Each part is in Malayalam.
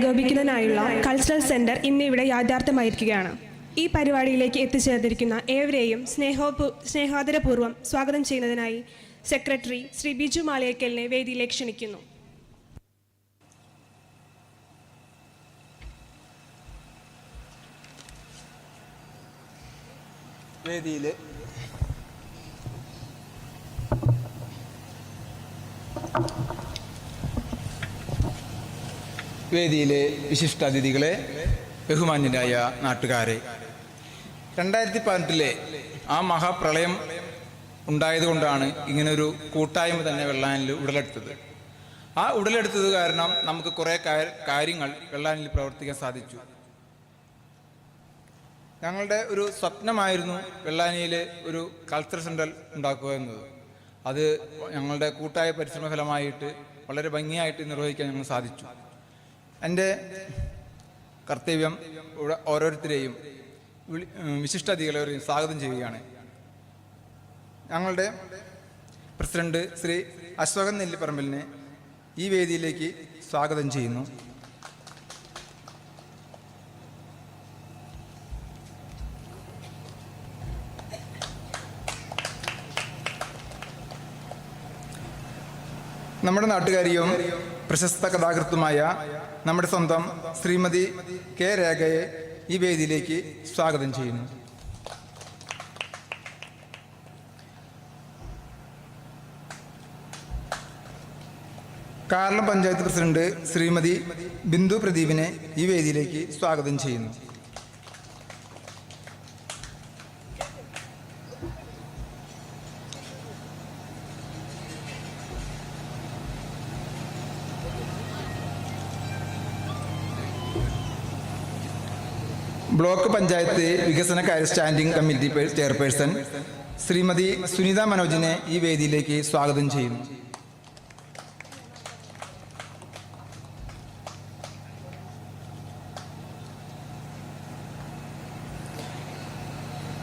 ഏകോപിക്കുന്നതിനായുള്ള കൾച്ചറൽ സെന്റർ ഇന്നിവിടെ യാഥാർത്ഥ്യമായിരിക്കുകയാണ്. ഈ പരിപാടിയിലേക്ക് എത്തിച്ചേർന്നിരിക്കുന്ന ഏവരെയും സ്നേഹാദരപൂർവ്വം സ്വാഗതം ചെയ്യുന്നതിനായി സെക്രട്ടറി ശ്രീ ബിജു മാളിയേക്കലിനെ വേദിയിലേക്ക് ക്ഷണിക്കുന്നു. വേദിയിലെ വിശിഷ്ടാതിഥികളെ, ബഹുമാന്യരായ നാട്ടുകാരെ, 2018 ആ മഹാപ്രളയം ഉണ്ടായതുകൊണ്ടാണ് ഇങ്ങനൊരു കൂട്ടായ്മ തന്നെ വെള്ളാനിൽ ഉടലെടുത്തത്. ആ ഉടലെടുത്തത് കാരണം നമുക്ക് കുറേ കാര്യങ്ങൾ വെള്ളാനിൽ പ്രവർത്തിക്കാൻ സാധിച്ചു. ഞങ്ങളുടെ ഒരു സ്വപ്നമായിരുന്നു വെള്ളാനിയിൽ ഒരു കൾച്ചറൽ സെൻ്റർ ഉണ്ടാക്കുക എന്നത്. അത് ഞങ്ങളുടെ കൂട്ടായ പരിശ്രമ ഫലമായിട്ട് വളരെ ഭംഗിയായിട്ട് നിർവഹിക്കാൻ ഞങ്ങൾ സാധിച്ചു. എൻ്റെ കർത്തവ്യം ഓരോരുത്തരെയും വിശിഷ്ടാതിഥികളെയും സ്വാഗതം ചെയ്യുകയാണ്. ഞങ്ങളുടെ പ്രസിഡന്റ് ശ്രീ അശോകൻ നെല്ലിപ്പറമ്പിലിനെ ഈ വേദിയിലേക്ക് സ്വാഗതം ചെയ്യുന്നു. നമ്മുടെ നാട്ടുകാരിയും പ്രശസ്ത കഥാകൃത്തുമായ നമ്മുടെ സ്വന്തം ശ്രീമതി കെ രേഖയെ ഈ വേദിയിലേക്ക് സ്വാഗതം ചെയ്യുന്നു. കാർളം പഞ്ചായത്ത് പ്രസിഡന്റ് ശ്രീമതി ബിന്ദു പ്രദീപിനെ ഈ വേദിയിലേക്ക് സ്വാഗതം ചെയ്യുന്നു. ബ്ലോക്ക് പഞ്ചായത്ത് വികസനകാര്യ standing committee chairperson Shrimati Sunitha മനോജിനെ ഈ വേദിയിലേക്ക് സ്വാഗതം ചെയ്യുന്നു.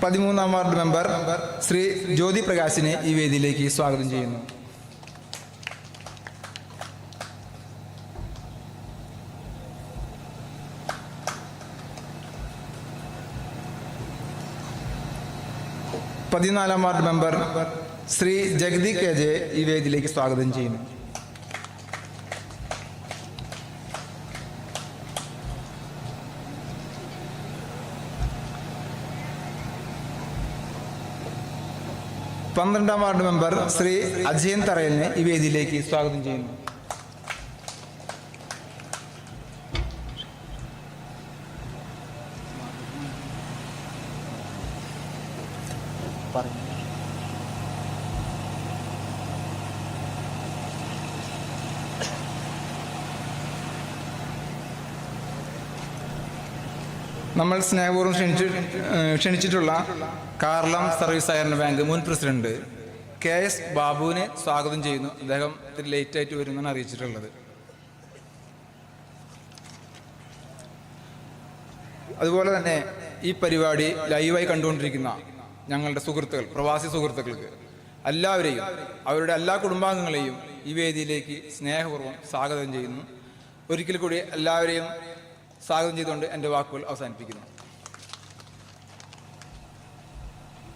പതിമൂന്നാം വാർഡ് മെമ്പർ ശ്രീ ജ്യോതി പ്രകാശിനെ ഈ വേദിയിലേക്ക് സ്വാഗതം ചെയ്യുന്നു. പതിനാലാം ward member Shri Jagathi K J ഈ വേദിയിലേക്ക് സ്വാഗതം ചെയ്യുന്നു. പന്ത്രണ്ടാം വാർഡ് മെമ്പർ ശ്രീ അജയൻ തറയലിനെ ഈ വേദിയിലേക്ക് സ്വാഗതം ചെയ്യുന്നു. നമ്മൾ സ്നേഹപൂർവ്വം ക്ഷണിച്ചിട്ടുള്ള കാർളം സർവീസ് സഹകരണ ബാങ്ക് മുൻ പ്രസിഡന്റ് KS ബാബുവിനെ സ്വാഗതം ചെയ്യുന്നു. അദ്ദേഹം ഇത്തിരി ലേറ്റായിട്ട് വരുമെന്നാണ് അറിയിച്ചിട്ടുള്ളത്. അതുപോലെ തന്നെ ഈ പരിപാടി ലൈവായി കണ്ടുകൊണ്ടിരിക്കുന്ന ഞങ്ങളുടെ സുഹൃത്തുക്കൾ, പ്രവാസി സുഹൃത്തുക്കൾക്ക് എല്ലാവരെയും, അവരുടെ എല്ലാ കുടുംബാംഗങ്ങളെയും ഈ വേദിയിലേക്ക് സ്നേഹപൂർവ്വം സ്വാഗതം ചെയ്യുന്നു. ഒരിക്കൽ കൂടി എല്ലാവരെയും സ്വാഗതം ചെയ്തുകൊണ്ട് എൻ്റെ വാക്കുകൾ അവസാനിപ്പിക്കുന്നു.